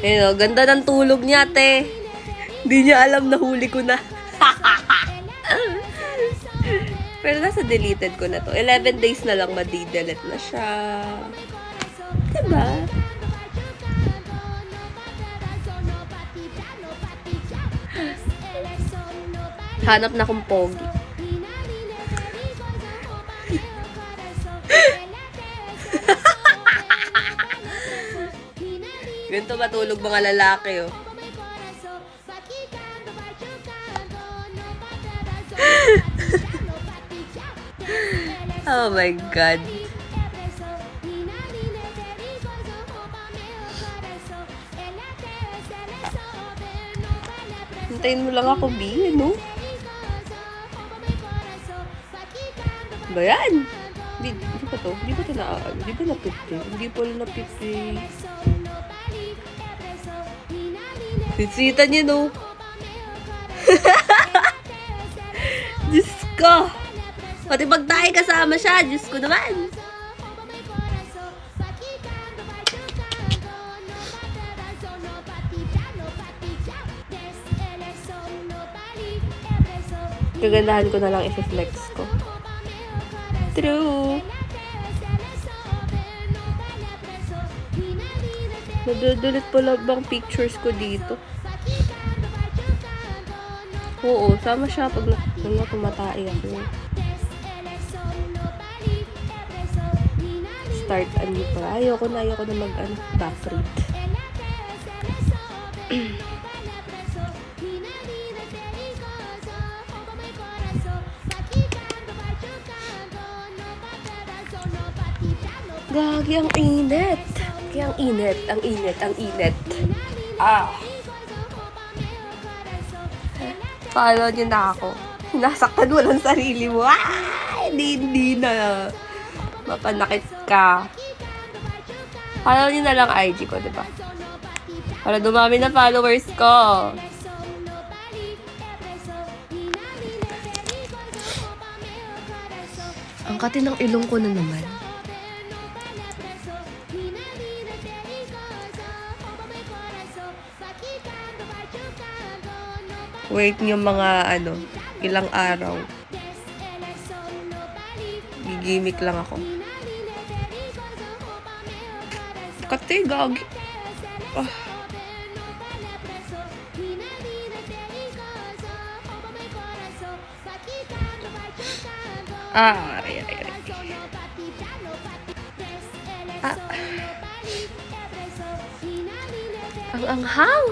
Ayun, ganda ng tulog niya, te. Hindi niya alam na huli ko na. Pero nasa deleted ko na to. 11 days na lang madi-delete na siya. Diba? Hanap na kong pogi. Ganito matulog mga lalaki, oh. Oh my God. Hintayin mo lang ako, B, ano? Ba yan? Di ba to? Di ba to na, di ba na-pipi? Hindi po na-pipi. Sitsita niya, no? Diyos ko! Pati pag tayo kasama siya, Diyos ko naman! Kagandahan ko na lang i-flex ko. True! Nadudulit pala bang pictures ko dito? Oo, sama siya pag tumatay ako. Start ano pa. Ayoko na mag backread. Gagi, ang init. Kaya ang init. Ah. Follow niyo na ako. Nasaktan mo lang sarili mo. Hindi na. Mapanakit ka. Follow niyo na lang IG ko, diba? Para dumami na followers ko. Ang kati ng ilong ko na naman. Wait nyo mga ilang araw. Gigimik lang ako. Kate, gagi. Oh. Aray. Ang anghang.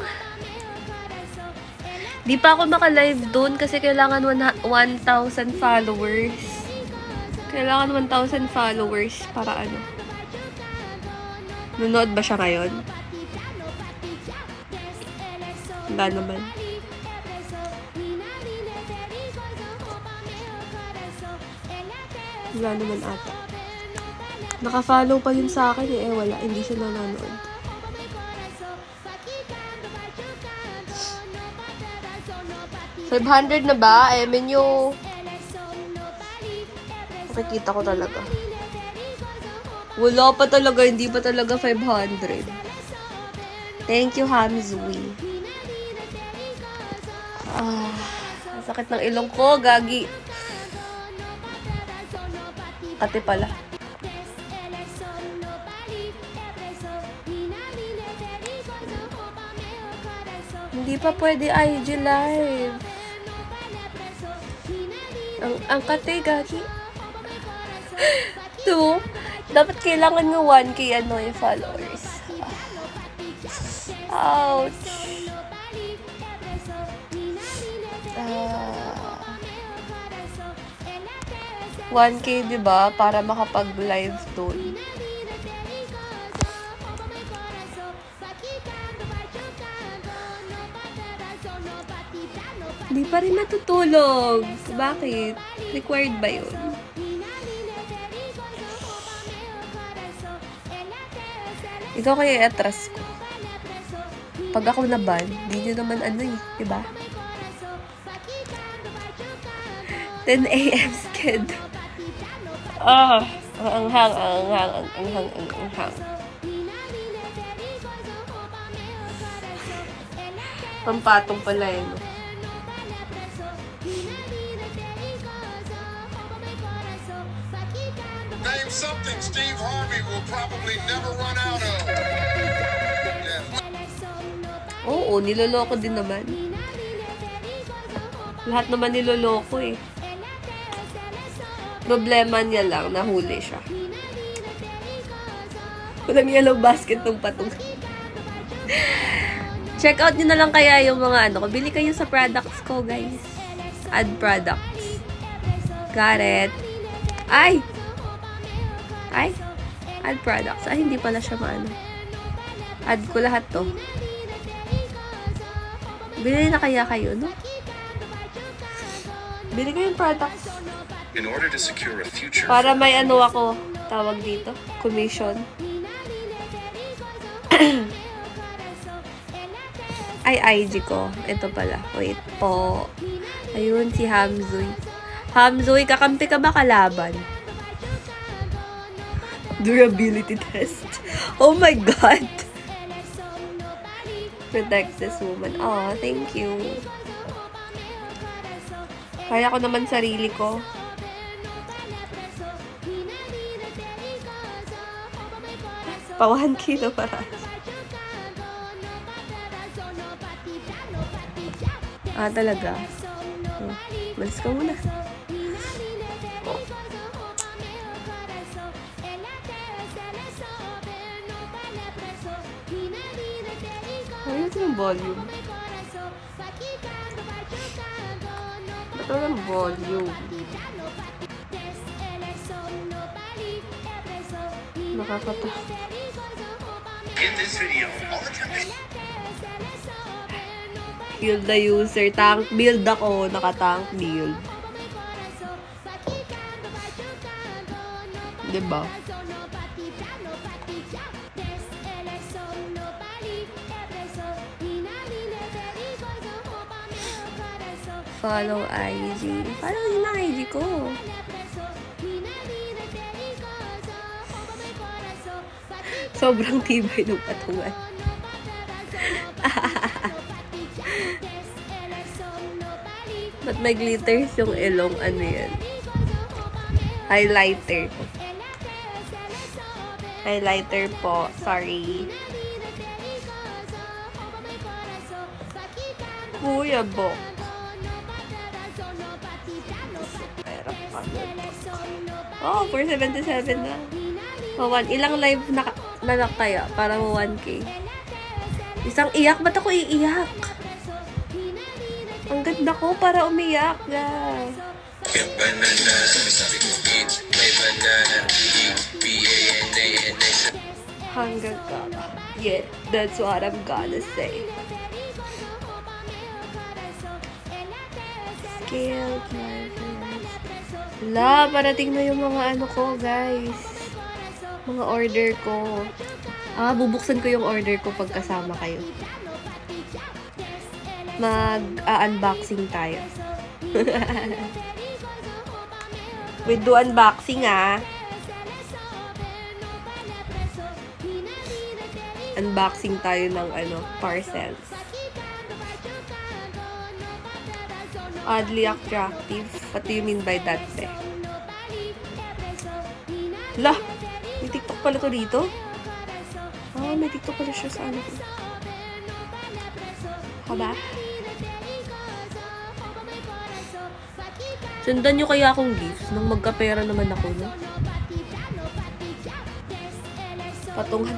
Di pa ako maka-live doon kasi kailangan 1,000 followers. Kailangan 1,000 followers para ano. Nanood ba siya ngayon? Wala naman. Wala naman ata. Naka-follow pa yun sa akin eh. Wala. Hindi siya nanonood. 500 na ba? Menyo. Makikita ko talaga. Wala pa talaga. Hindi pa talaga 500. Thank you, Hamzui. Ang sakit ng ilong ko. Gagi. Kati pala. Hindi pa pwede IG live. Ang kate, gagi. 2. Dapat kailangan ng 1K yung followers. Ouch. 1K, diba? Para makapag-live doon. Di pa rin natutulog. Bakit? Required ba yun? Ikaw kaya i-atras ko. Pag ako na-ban, di nyo naman diba? 10 a.m. schedule. Ang anghang. Pampatong pala eh, no? Name something Steve Harvey will probably never run out of. Oo, niloloko din naman. Lahat naman niloloko eh. Problema niya lang, nahuli siya. Walang yellow basket ng patong. Check out nyo na lang kaya yung mga ano ko. Bili kayo sa products ko, guys. Add products. Got it. Ay! Ay! Add products. Ay, hindi pala siya maano. Add ko lahat to. Bili na kaya kayo, no? Bili ko yung products. In order to secure a future. Para may ano ako, tawag dito, commission. Ay, IG ko. Ito pala. Wait po. Ayun, si Hamzoy. Hamzoy, kakampi ka ba kalaban? Durability test. Oh my God! Protect this woman. Oh, thank you. Kaya ko naman sarili ko. Pa 1K na para. Ah, talaga? Oh, malis ka muna. Ayun yung volume. Ba't walang volume? Nakakata. In this video, Build the user. Tank build ako. Naka-tank build. Diba? Follow IG. Follow yun ang IG ko. Sobrang tibay ng patungan. Ba't may glitters yung ilong? Ano yan? Highlighter. Highlighter po. Sorry. Kuya Bok. Oh, 477 na. Oh, ilang live na kaya para mo 1K? Isang iyak? Ba't ako iiyak? Ang ganda ko para umiyak, guys. Hanggang ka. Yeah, that's what I'm gonna say. Skill drivers. La, parating na yung mga ano ko, guys. Mga order ko. Ah, bubuksan ko yung order ko pag kasama kayo. Mag-unboxing tayo. We do unboxing, ah. Unboxing tayo ng ano, parcels. Oddly attractive. What do you mean by that, eh? La! May TikTok pala to dito? Ah, may TikTok pala siya sa ano ko. Haba? Sundan nyo kaya akong gifts nung magkapera naman ako, no? Patungan.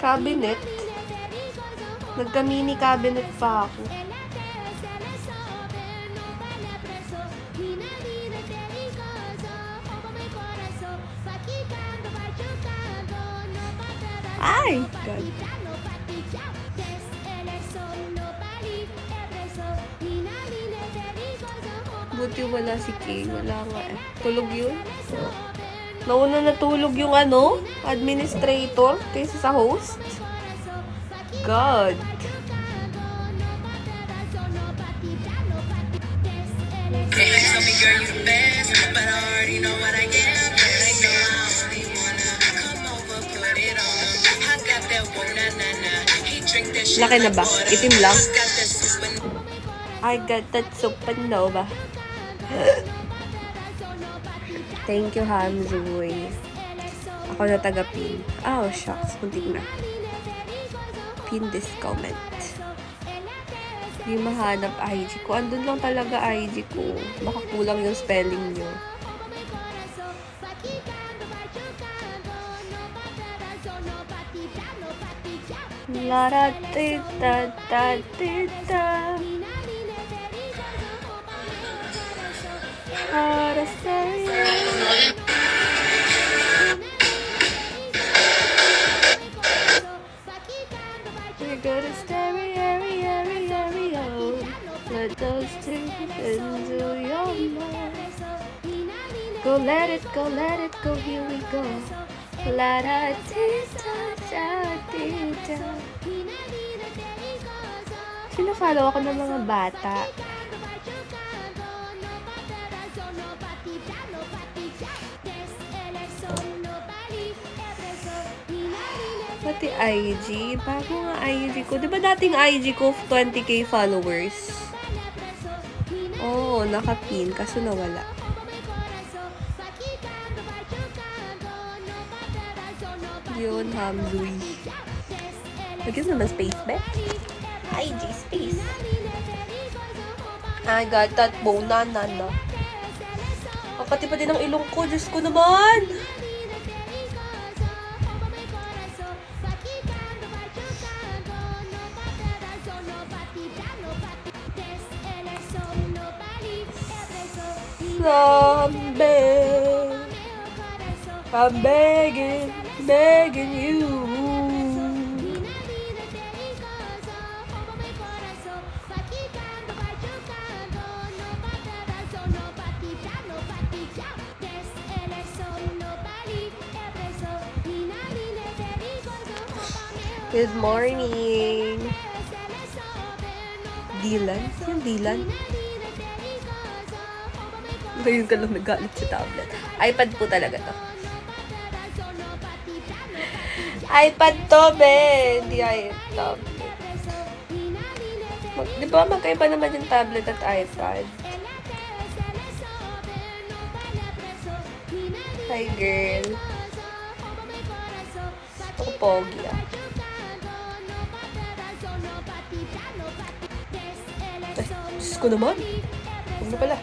Cabinet. Nagka-mini cabinet pa ako. Ay! God. Buti wala si Kay. Wala nga eh. Tulog yun? Nauna natulog yung ano? Administrator kaysa sa host? God. Drink that Laki na ba? Itim lang? I got that supernova. Thank you, Hamzoy. Ako na taga-pin. Oh, shucks. Muntik na. Pin this comment. Hindi mahanap IG ko. Andun lang talaga IG ko. Baka kulang yung spelling nyo. La da ti da da ti da. How to say it? We're gonna stereo. Let those things into your mind. Go, let it go, here we go. La da ti da da ti da. Sino-follow ako ng mga bata. Pati IG. Bago nga IG ko. Diba dating IG ko 20k followers? Oo, nakapin. Kaso nawala. Yun, Hamzoy. Lagyan naman space, be? IG space. I got that bonana na. Kapati pa din ang ilong ko. Diyos ko naman! Someday, I'm begging you. Good morning. Dylan? Yung Dylan? Ngayon ka lang nagalit sa tablet. iPad po talaga to. iPad to, be! Hindi tablet. Di ba magkaiba naman yung tablet at iPad? Hi, girl. Gusto ko pogi, ah. Ay, Diyos ko naman. Huwag na pala.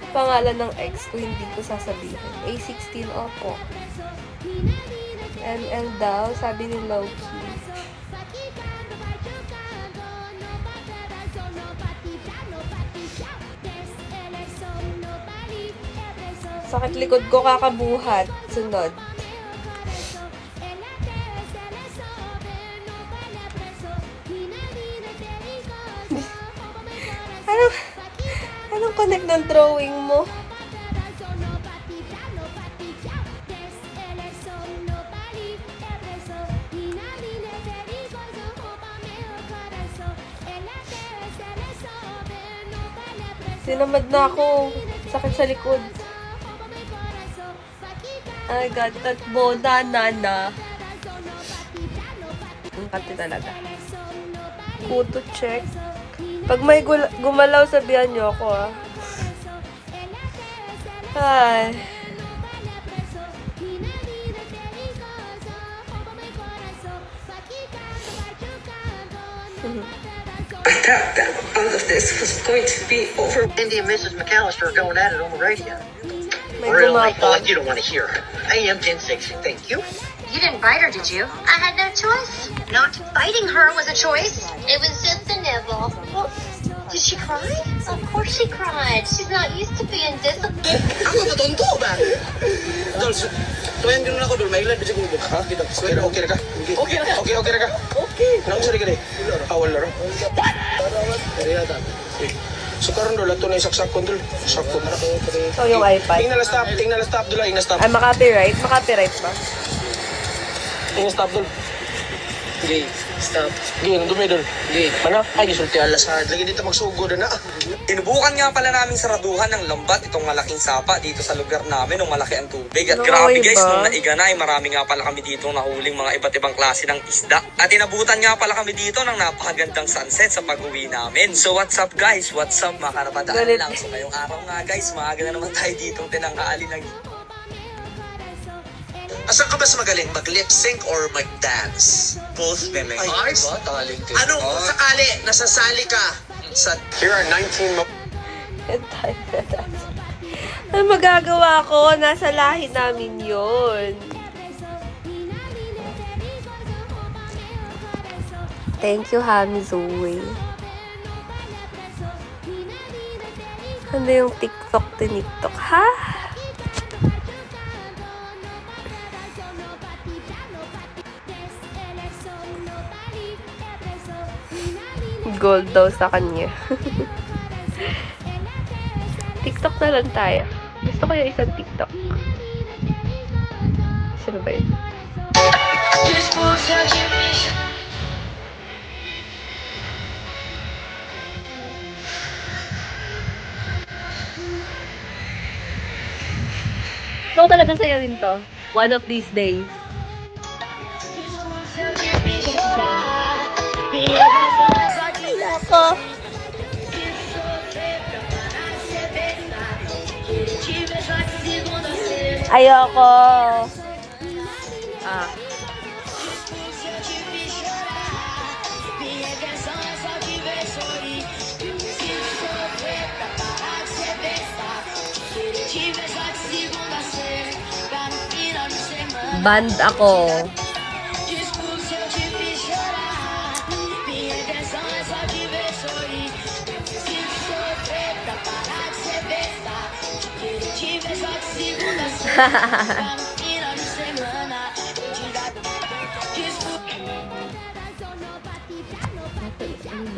Pangalan ng ex ko, hindi ko sasabihin. A16, opo. ML daw, sabi ni Loki. Sakit likod ko, kakabuhat. Sunod. Anong connect ng drawing mo? Sinamad na ako. Sakit sa likod. I got that bonana na. Ang kati talaga. Kuto check. Pag may gumalaw, sabihan niyo ako, ah. Ay. I thought that all of this was going to be over. Andy and Mrs. McAllister are going at it on the radio. May Really? gumapa. Like you don't want to hear her. AM 1060, thank you. You didn't bite her, did you? I had no choice. Not biting her was a choice. It was just a nibble. Well, did she cry? Of course she cried. She's not used to being disciplined. Ako matonto ba? Dol, tuwayan din ako dol, mailad bisa ko. Ha? Okay ra ka? Okay ra ka? Okay. Nang sari ka ni? Awal laro. What? So karon dol ato na isaksakon dol. Sakon na ko. So, yung iPad. Tingnan na stop dol, ing na stop. Ay, makapiright? Makapiright ba? Ing na stop dol. Okay. Stop. Gin, dumidol. Gin. Mana? Ay, gisulti alasad. Lagi dito magsugod na. Tinubukan nga pala namin saraduhan ng lambat itong malaking sapa dito sa lugar namin nung malaki ang tubig. At No, grabe guys, iba. nung naiga na ay marami nga pala kami dito nahuling mga iba't ibang klase ng isda. At inabutan nga pala kami dito ng napakagandang sunset sa pag-uwi namin. So what's up guys? What's up? Makarapadaan Galit. lang. So ngayong araw nga guys, maaga na naman tayo dito tinanghali ng Asan ka mas magaling? Mag-lip sync or mag-dance? Both, meme. Ay, Arts? ba? Talented. Ano kung sakali nasasali ka sa Here are 19 Ano magagawa ko? Nasa lahi namin yun. Thank you, Hami Zoe. Ano yung TikTok? Ha? Gold daw sa kanya. TikTok na lang tayo. Gusto ko yung isang TikTok. Sino ba yun? Gusto ko talaga sa'yo rin to. One of these days. Ako. Ayoko. Ah. Band ako.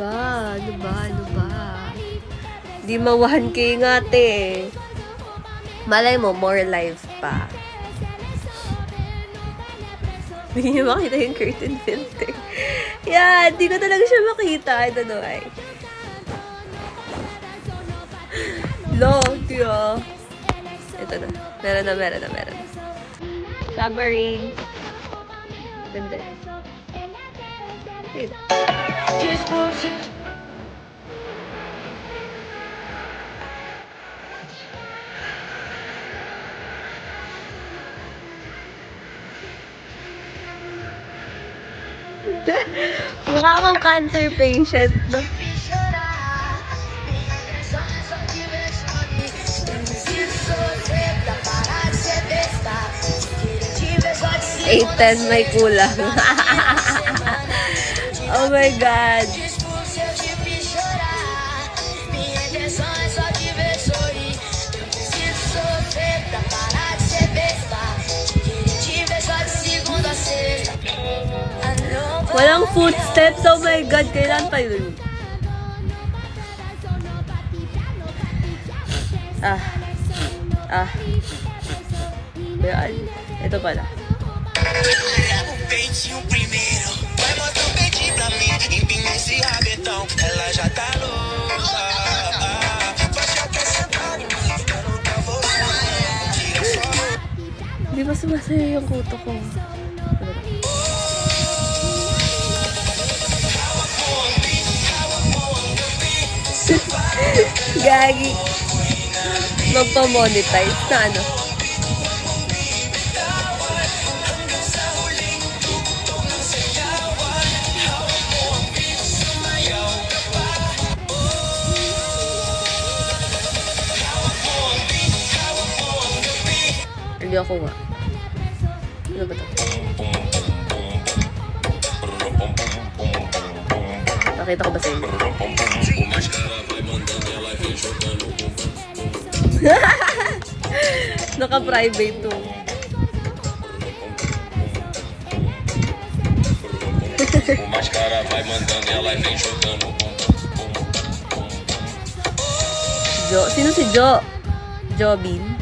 Ano ba? Di ma 1K nga te. Malay mo, more lives pa. Hindi niyo makita yung curtain filter. Yeah, di ko talaga siya makita. I don't know why. Logya. Ito na. Meron na. Submarine. Ganda. Wait. Mukha akong cancer patient, no? Eight, 10 may kulang. Oh my God. Walang footsteps. Oh my God. Kailan pa yun? Ayan. Ito pala. peitinho primeiro? Vai mostrar o peitinho pra mim. Empina esse rabetão, ela já tá louca. Faz já tá sentado, ficando pra você. Tira só. Di ba sumasaya yung kuto ko? Gagi. Magpa-monetize na ano? Hindi ako nga. Ano ba ito? Nakita ko ba sa inyo? Naka-private to. O mascara vai mandando e ela vem jogando. Jo. Sino si Jo? Jobin?